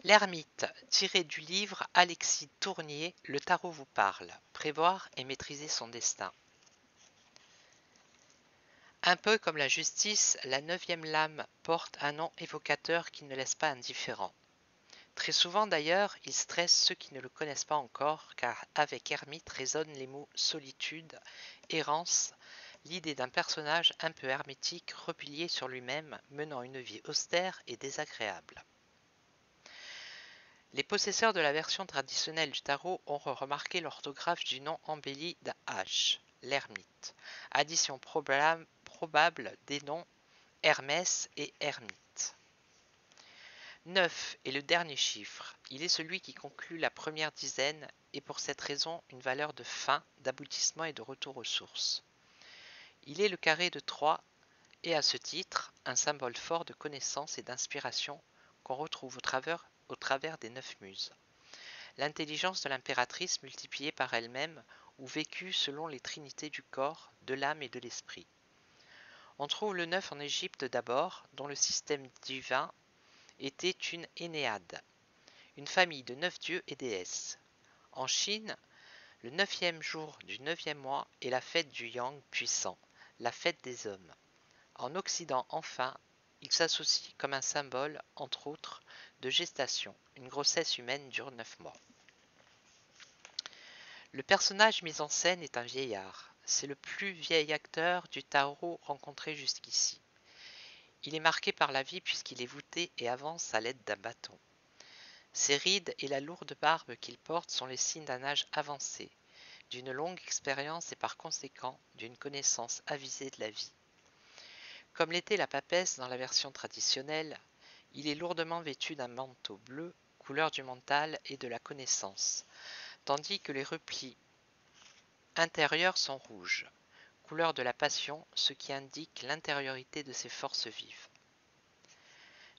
L'ermite, tiré du livre Alexis Tournier, Le tarot vous parle, prévoir et maîtriser son destin. Un peu comme la justice, la neuvième lame porte un nom évocateur qui ne laisse pas indifférent. Très souvent d'ailleurs, il stresse ceux qui ne le connaissent pas encore, car avec ermite résonnent les mots solitude, errance, l'idée d'un personnage un peu hermétique, replié sur lui-même, menant une vie austère et désagréable. Les possesseurs de la version traditionnelle du tarot auront remarqué l'orthographe du nom embelli d'un H, l'ermite, addition probable des noms Hermès et Hermite. 9 est le dernier chiffre, il est celui qui conclut la première dizaine et pour cette raison une valeur de fin, d'aboutissement et de retour aux sources. Il est le carré de 3 et à ce titre un symbole fort de connaissance et d'inspiration qu'on retrouve au travers des 9 muses. L'intelligence de l'impératrice multipliée par elle-même ou vécue selon les trinités du corps, de l'âme et de l'esprit. On trouve le 9 en Égypte d'abord, dont le système divin était une Énéade, une famille de 9 dieux et déesses. En Chine, le 9e jour du 9e mois est la fête du Yang puissant, la fête des hommes. En Occident enfin, il s'associe comme un symbole, entre autres, de gestation. Une grossesse humaine dure 9 mois. Le personnage mis en scène est un vieillard. C'est le plus vieil acteur du tarot rencontré jusqu'ici. Il est marqué par la vie puisqu'il est voûté et avance à l'aide d'un bâton. Ses rides et la lourde barbe qu'il porte sont les signes d'un âge avancé, d'une longue expérience et par conséquent d'une connaissance avisée de la vie. Comme l'était la papesse dans la version traditionnelle, il est lourdement vêtu d'un manteau bleu, couleur du mental et de la connaissance, tandis que les replis intérieurs sont rouges, couleur de la passion, ce qui indique l'intériorité de ses forces vives.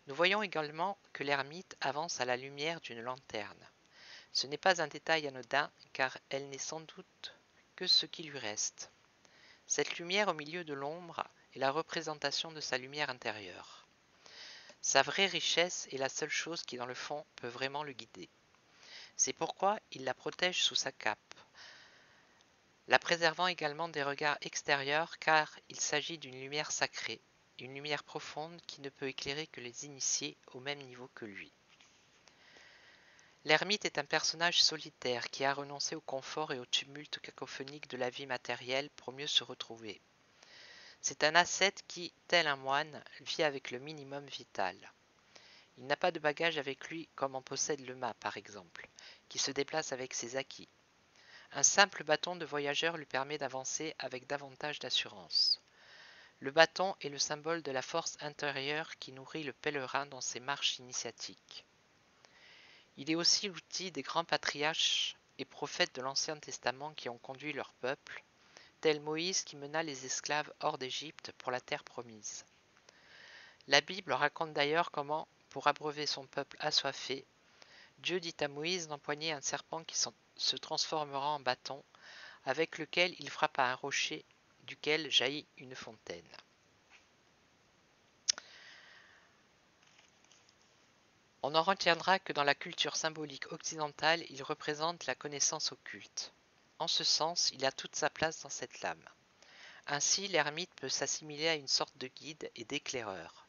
Nous voyons également que l'ermite avance à la lumière d'une lanterne. Ce n'est pas un détail anodin, car elle n'est sans doute que ce qui lui reste. Cette lumière au milieu de l'ombre est la représentation de sa lumière intérieure. Sa vraie richesse est la seule chose qui, dans le fond, peut vraiment le guider. C'est pourquoi il la protège sous sa cape, la préservant également des regards extérieurs car il s'agit d'une lumière sacrée, une lumière profonde qui ne peut éclairer que les initiés au même niveau que lui. L'ermite est un personnage solitaire qui a renoncé au confort et au tumulte cacophonique de la vie matérielle pour mieux se retrouver. C'est un ascète qui, tel un moine, vit avec le minimum vital. Il n'a pas de bagages avec lui comme en possède le mât par exemple, qui se déplace avec ses acquis. Un simple bâton de voyageur lui permet d'avancer avec davantage d'assurance. Le bâton est le symbole de la force intérieure qui nourrit le pèlerin dans ses marches initiatiques. Il est aussi l'outil des grands patriarches et prophètes de l'Ancien Testament qui ont conduit leur peuple, tel Moïse qui mena les esclaves hors d'Égypte pour la terre promise. La Bible raconte d'ailleurs comment, pour abreuver son peuple assoiffé, Dieu dit à Moïse d'empoigner un serpent qui se transformera en bâton, avec lequel il frappa un rocher duquel jaillit une fontaine. On en retiendra que dans la culture symbolique occidentale, il représente la connaissance occulte. En ce sens, il a toute sa place dans cette lame. Ainsi, l'ermite peut s'assimiler à une sorte de guide et d'éclaireur.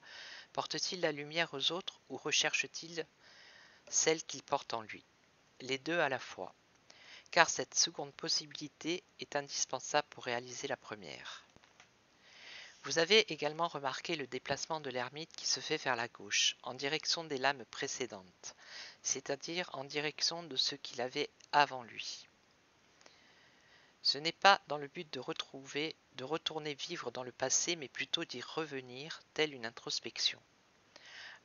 Porte-t-il la lumière aux autres ou recherche-t-il celle qu'il porte en lui? Les deux à la fois, car cette seconde possibilité est indispensable pour réaliser la première. Vous avez également remarqué le déplacement de l'ermite qui se fait vers la gauche, en direction des lames précédentes, c'est-à-dire en direction de ce qu'il avait avant lui. Ce n'est pas dans le but de retourner vivre dans le passé, mais plutôt d'y revenir, telle une introspection.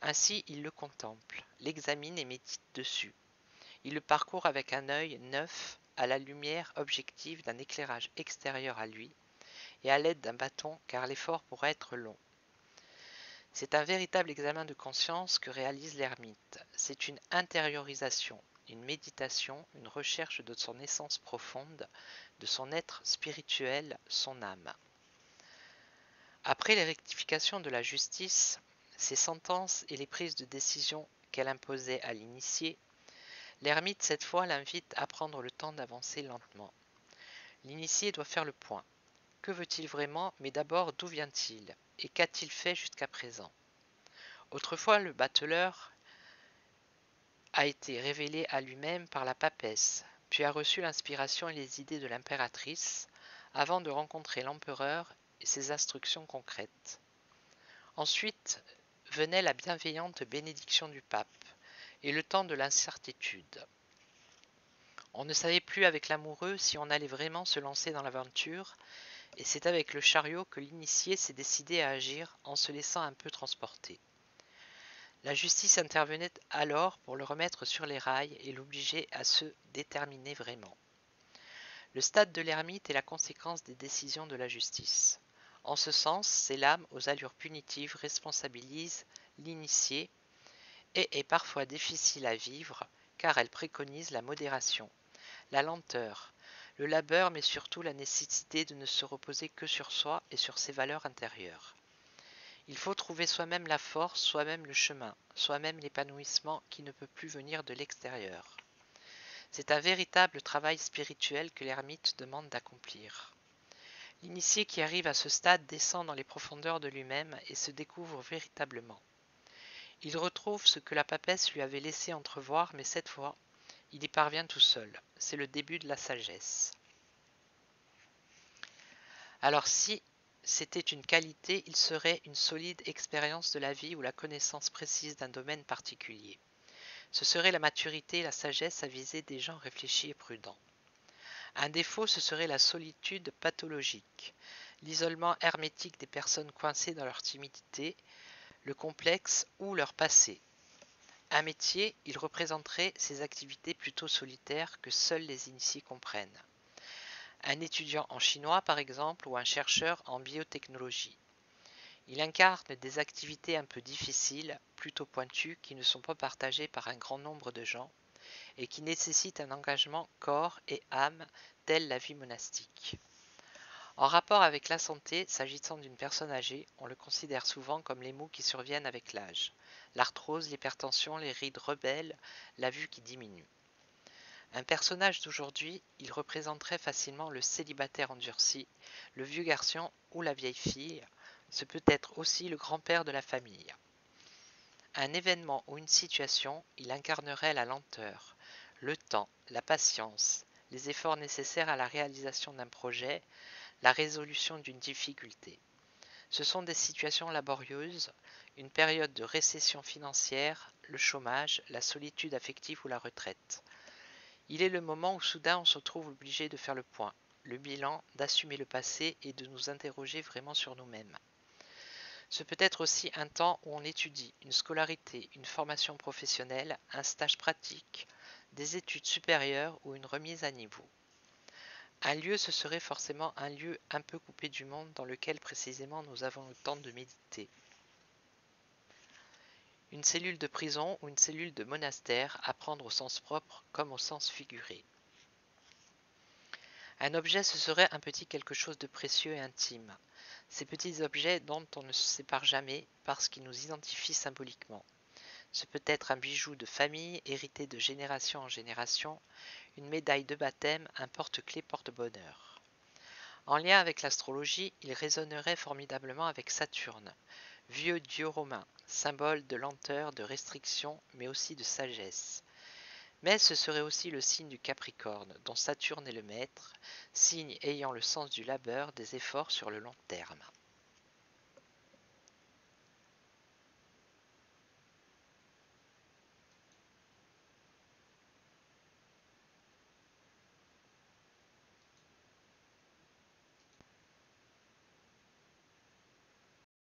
Ainsi, il le contemple, l'examine et médite dessus. Il le parcourt avec un œil neuf, à la lumière objective d'un éclairage extérieur à lui, et à l'aide d'un bâton, car l'effort pourrait être long. C'est un véritable examen de conscience que réalise l'ermite. C'est une intériorisation, une méditation, une recherche de son essence profonde, de son être spirituel, son âme. Après les rectifications de la justice, ses sentences et les prises de décision qu'elle imposait à l'initié, l'ermite cette fois l'invite à prendre le temps d'avancer lentement. L'initié doit faire le point. Que veut-il vraiment, mais d'abord d'où vient-il, et qu'a-t-il fait jusqu'à présent? Autrefois, le bateleur a été révélé à lui-même par la papesse, puis a reçu l'inspiration et les idées de l'impératrice, avant de rencontrer l'empereur et ses instructions concrètes. Ensuite venait la bienveillante bénédiction du pape, et le temps de l'incertitude. On ne savait plus avec l'amoureux si on allait vraiment se lancer dans l'aventure, et c'est avec le chariot que l'initié s'est décidé à agir en se laissant un peu transporter. La justice intervenait alors pour le remettre sur les rails et l'obliger à se déterminer vraiment. Le stade de l'ermite est la conséquence des décisions de la justice. En ce sens, ces lames aux allures punitives responsabilisent l'initié et est parfois difficile à vivre car elle préconise la modération, la lenteur, le labeur mais surtout la nécessité de ne se reposer que sur soi et sur ses valeurs intérieures. Il faut trouver soi-même la force, soi-même le chemin, soi-même l'épanouissement qui ne peut plus venir de l'extérieur. C'est un véritable travail spirituel que l'ermite demande d'accomplir. L'initié qui arrive à ce stade descend dans les profondeurs de lui-même et se découvre véritablement. Il retrouve ce que la papesse lui avait laissé entrevoir, mais cette fois, il y parvient tout seul. C'est le début de la sagesse. Alors si c'était une qualité, il serait une solide expérience de la vie ou la connaissance précise d'un domaine particulier. Ce serait la maturité et la sagesse à viser des gens réfléchis et prudents. Un défaut, ce serait la solitude pathologique, l'isolement hermétique des personnes coincées dans leur timidité, le complexe ou leur passé. Un métier, il représenterait ces activités plutôt solitaires que seuls les initiés comprennent. Un étudiant en chinois par exemple ou un chercheur en biotechnologie. Il incarne des activités un peu difficiles, plutôt pointues, qui ne sont pas partagées par un grand nombre de gens et qui nécessitent un engagement corps et âme telle la vie monastique. En rapport avec la santé, s'agissant d'une personne âgée, on le considère souvent comme les maux qui surviennent avec l'âge. L'arthrose, l'hypertension, les rides rebelles, la vue qui diminue. Un personnage d'aujourd'hui, il représenterait facilement le célibataire endurci, le vieux garçon ou la vieille fille, ce peut être aussi le grand-père de la famille. Un événement ou une situation, il incarnerait la lenteur, le temps, la patience, les efforts nécessaires à la réalisation d'un projet, la résolution d'une difficulté. Ce sont des situations laborieuses, une période de récession financière, le chômage, la solitude affective ou la retraite. Il est le moment où soudain on se trouve obligé de faire le point, le bilan, d'assumer le passé et de nous interroger vraiment sur nous-mêmes. Ce peut être aussi un temps où on étudie, une scolarité, une formation professionnelle, un stage pratique, des études supérieures ou une remise à niveau. Un lieu, ce serait forcément un lieu un peu coupé du monde dans lequel précisément nous avons le temps de méditer. Une cellule de prison ou une cellule de monastère, à prendre au sens propre comme au sens figuré. Un objet, ce serait un petit quelque chose de précieux et intime. Ces petits objets dont on ne se sépare jamais parce qu'ils nous identifient symboliquement. Ce peut être un bijou de famille hérité de génération en génération, une médaille de baptême, un porte-clés porte-bonheur. En lien avec l'astrologie, il résonnerait formidablement avec Saturne, vieux dieu romain, symbole de lenteur, de restriction, mais aussi de sagesse. Mais ce serait aussi le signe du Capricorne, dont Saturne est le maître, signe ayant le sens du labeur, des efforts sur le long terme.